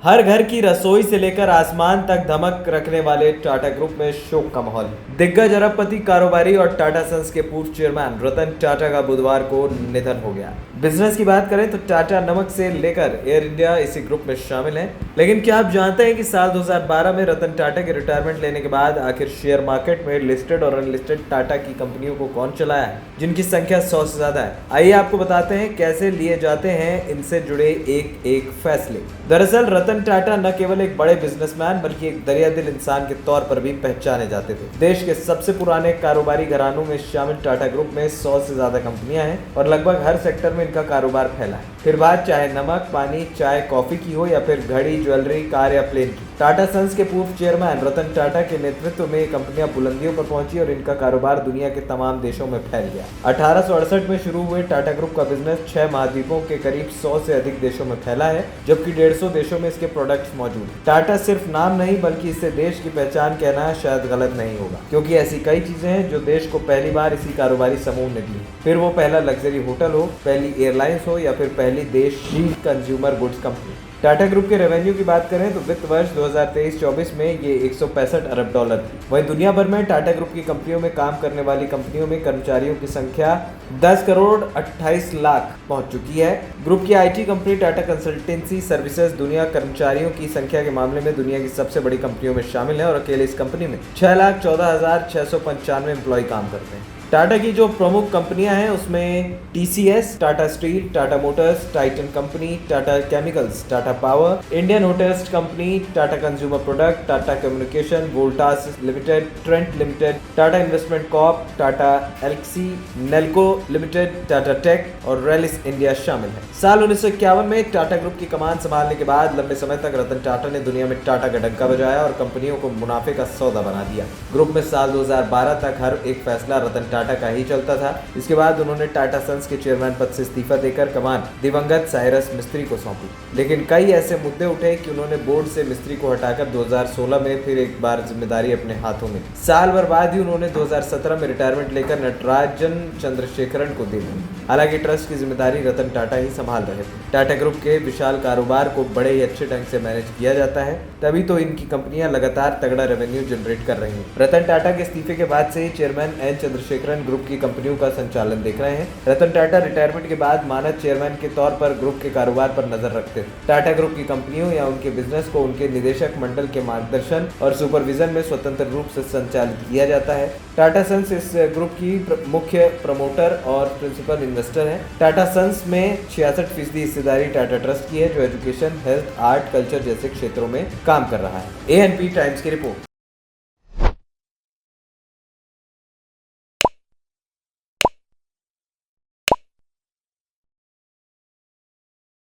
हर घर की रसोई से लेकर आसमान तक धमक रखने वाले टाटा ग्रुप में शोक का माहौल। दिग्गज अरबपति कारोबारी और टाटा सन्स के पूर्व चेयरमैन रतन टाटा का बुधवार को निधन हो गया। बिजनेस की बात करें तो टाटा नमक से लेकर एयर इंडिया इसी ग्रुप में शामिल है। लेकिन क्या आप जानते हैं कि साल 2012 में रतन टाटा के रिटायरमेंट लेने के बाद आखिर शेयर मार्केट में लिस्टेड और अनलिस्टेड टाटा की कंपनियों को कौन चलाया है, जिनकी संख्या 100 से ज्यादा है। आइए आपको बताते हैं कैसे लिए जाते हैं इनसे जुड़े एक एक फैसले। दरअसल रतन टाटा न केवल एक बड़े बिजनेसमैन बल्कि एक दरियादिल इंसान के तौर पर भी पहचाने जाते थे। देश के सबसे पुराने कारोबारी घरानों में शामिल टाटा ग्रुप में 100 से ज्यादा कंपनियां हैं और लगभग हर सेक्टर में इनका कारोबार फैला है। फिर बात चाहे नमक, पानी, चाय, कॉफी की हो या फिर घड़ी, ज्वेलरी, कार या प्लेन की। टाटा सन्स के पूर्व चेयरमैन रतन टाटा के नेतृत्व में ये कंपनियां बुलंदियों पर पहुंची और इनका कारोबार दुनिया के तमाम देशों में फैल गया। 1868 में शुरू हुए टाटा ग्रुप का बिजनेस 6 महाद्वीपों के करीब 100 से अधिक देशों में फैला है, जबकि 150 देशों में इसके प्रोडक्ट्स मौजूद हैं। टाटा सिर्फ नाम नहीं बल्कि इसे देश की पहचान कहना शायद गलत नहीं होगा, क्योंकि ऐसी कई चीजें हैं जो देश को पहली बार इसी कारोबारी समूह ने दी। फिर वो पहला लग्जरी होटल हो, पहली एयरलाइंस हो या फिर पहली देशी consumer goods company. Tata group के रेवेन्यू की बात करें तो वित्त वर्ष 2023-24 में ये 165 अरब डॉलर थी। वहीं दुनिया भर में टाटा ग्रुप की कंपनियों में काम करने वाली कंपनियों में कर्मचारियों की संख्या 10 करोड़ 28 लाख पहुंच चुकी है। ग्रुप की IT company Tata consultancy services दुनिया कर्मचारियों की संख्या के मामले में दुनिया की सबसे बड़ी कंपनियों में शामिल है और अकेले इस कंपनी में 6,14,695 एम्प्लॉय काम करते हैं। टाटा की जो प्रमुख कंपनियां हैं उसमें TCS, Tata steel, Tata motors, Titan company, Tata chemicals, Tata power, Indian hotels company, Tata consumer product, Tata communication, Voltas limited, Trent limited, Tata investment corp, Tata Elxsi, Nelco limited, Tata tech और रेलिस इंडिया शामिल है। साल 1951 में टाटा ग्रुप की कमान संभालने के बाद लंबे समय तक रतन टाटा ने दुनिया में टाटा का डंका बजाया और कंपनियों को मुनाफे का सौदा बना दिया। ग्रुप में साल 2012 तक हर एक फैसला रतन टाटा का ही चलता था। इसके बाद उन्होंने टाटा सन्स के चेयरमैन पद से इस्तीफा देकर कमान दिवंगत साइरस मिस्त्री को सौंपी। लेकिन कई ऐसे मुद्दे उठे कि उन्होंने बोर्ड से मिस्त्री को हटाकर 2016 में फिर एक बार जिम्मेदारी अपने हाथों में। साल भर बाद ही उन्होंने 2017 में रिटायरमेंट लेकर नटराजन चंद्रशेखरन को दे दी। हालांकि ट्रस्ट की जिम्मेदारी रतन टाटा ही संभाल रहे थे। टाटा ग्रुप के विशाल कारोबार को बड़े ही अच्छे ढंग से मैनेज किया जाता है, तभी तो इनकी कंपनियां लगातार तगड़ा रेवेन्यू जनरेट कर रही हैं। रतन टाटा के इस्तीफे के बाद से ही चेयरमैन एन चंद्रशेखरन ग्रुप की कंपनियों का संचालन देख रहे हैं। रतन टाटा रिटायरमेंट के बाद मानद चेयरमैन के तौर पर ग्रुप के कारोबार पर नजर रखते थे। टाटा ग्रुप की कंपनियों या उनके बिजनेस को उनके निदेशक मंडल के मार्गदर्शन और सुपरविजन में स्वतंत्र रूप से संचालित किया जाता है। टाटा सन्स इस ग्रुप की मुख्य प्रमोटर और प्रिंसिपल इन्वेस्टर है। टाटा सन्स में 66% हिस्सेदारी टाटा ट्रस्ट की है, जो एजुकेशन, हेल्थ, आर्ट, कल्चर जैसे क्षेत्रों में काम कर रहा है। एएनपी टाइम्स की रिपोर्ट।